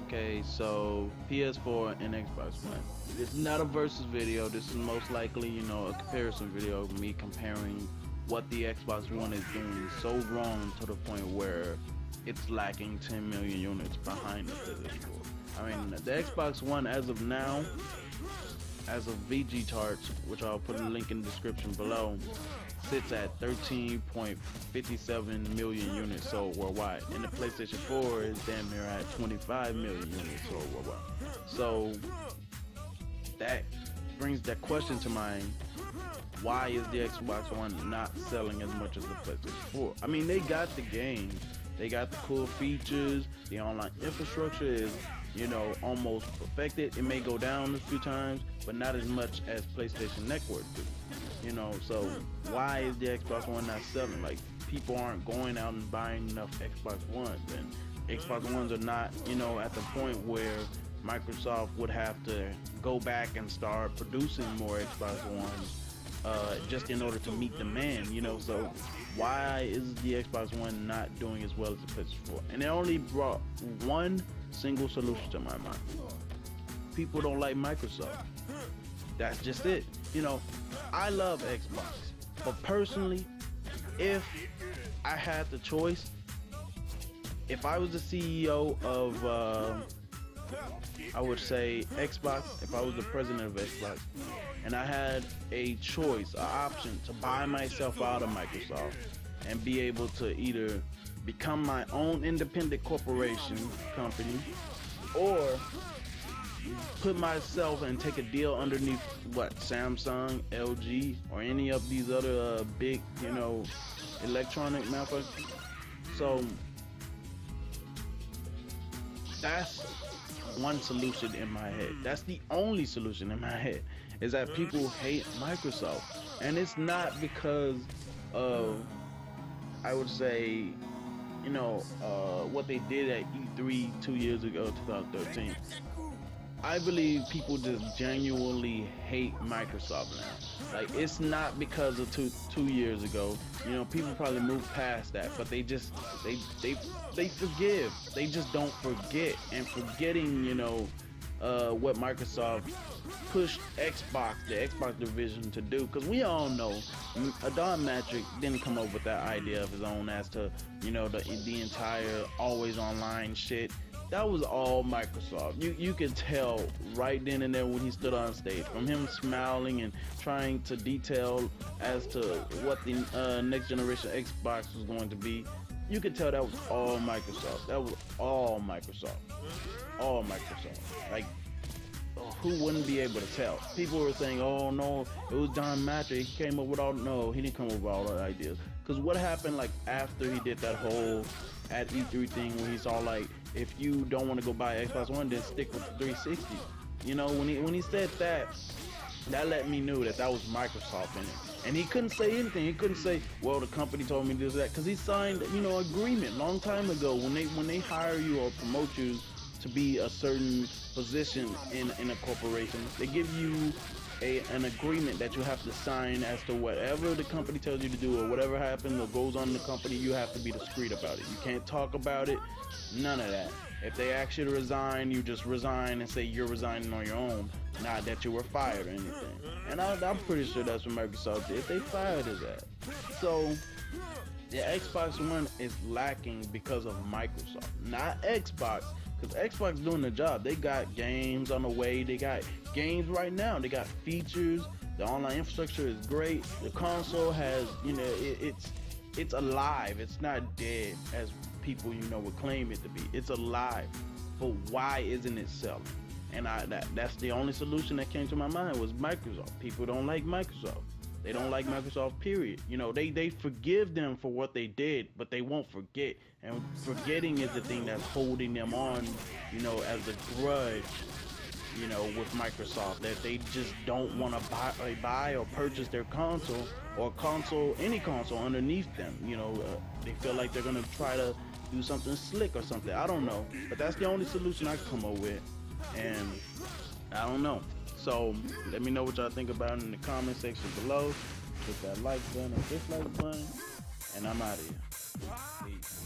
Okay, so PS4 and Xbox One. This is not a versus video. This is most likely, a comparison video of me comparing what the Xbox One is doing so wrong to the point where it's lacking 10 million units behind the PS4. I mean, the Xbox One as of now, as of VG charts, which I'll put a link in the description below, sits at 13.57 million units sold worldwide, and the PlayStation 4 is damn near at 25 million units sold worldwide. So that brings that question to mind: why is the Xbox One not selling as much as the PlayStation 4? I mean, they got the games, they got the cool features, the online infrastructure is, almost perfected. It may go down a few times, but not as much as PlayStation Network do. So why is the Xbox One not selling? Like, people aren't going out and buying enough Xbox Ones, and Xbox Ones are not, at the point where Microsoft would have to go back and start producing more Xbox Ones just in order to meet demand, so why is the Xbox One not doing as well as the PlayStation 4? And it only brought one single solution to my mind: people don't like Microsoft. That's just it. I love Xbox, but personally, if I had the choice, if I was the CEO of I would say Xbox, if I was the president of Xbox, and I had a choice, an option to buy myself out of Microsoft and be able to either become my own independent corporation company, or put myself and take a deal underneath Samsung, LG, or any of these other big, electronic manufacturers. So that's one solution in my head. That's the only solution in my head, is that people hate Microsoft. And it's not because of, I would say, what they did at E3 2 years ago, 2013. I believe people just genuinely hate Microsoft now. Like, it's not because of two years ago. People probably moved past that, but they forgive. They just don't forget. And forgetting, what Microsoft pushed the Xbox division to do, because we all know Don Matrick didn't come up with that idea of his own as to, the entire always online shit. That was all Microsoft. You could tell right then and there when he stood on stage, from him smiling and trying to detail as to what the next generation Xbox was going to be. You could tell that was all Microsoft. That was all Microsoft. All Microsoft. Like, who wouldn't be able to tell? People were saying, oh no, it was Don Matrick, he came up with all, no, he didn't come up with all the ideas. Because what happened, like, after he did that whole at E3 thing where he's all like, if you don't want to go buy Xbox One, then stick with the 360. When he said that let me know that was Microsoft in it. And he couldn't say anything. He couldn't say, well, the company told me to do that, because he signed, agreement long time ago. When they hire you or promote you to be a certain position in a corporation, they give you an agreement that you have to sign as to whatever the company tells you to do, or whatever happens or goes on in the company. You have to be discreet about it. You can't talk about it. None of that. If they ask you to resign, you just resign and say you're resigning on your own, not that you were fired or anything. And I'm pretty sure that's what Microsoft did. They fired his ass. So the Xbox One is lacking because of Microsoft, not Xbox. Because Xbox doing the job. They got games on the way. They got games right now. They got features. The online infrastructure is great. The console has, it's alive. It's not dead as people, would claim it to be. It's alive. But why isn't it selling? And that's the only solution that came to my mind was Microsoft. People don't like Microsoft. They don't like Microsoft, period. They forgive them for what they did, but they won't forget. And forgetting is the thing that's holding them on, as a grudge, with Microsoft. That they just don't want to buy or purchase their console, or any console underneath them. They feel like they're going to try to do something slick or something. I don't know. But that's the only solution I can come up with. And I don't know. So let me know what y'all think about it in the comment section below. Hit that like button or dislike button. And I'm out of here. Peace.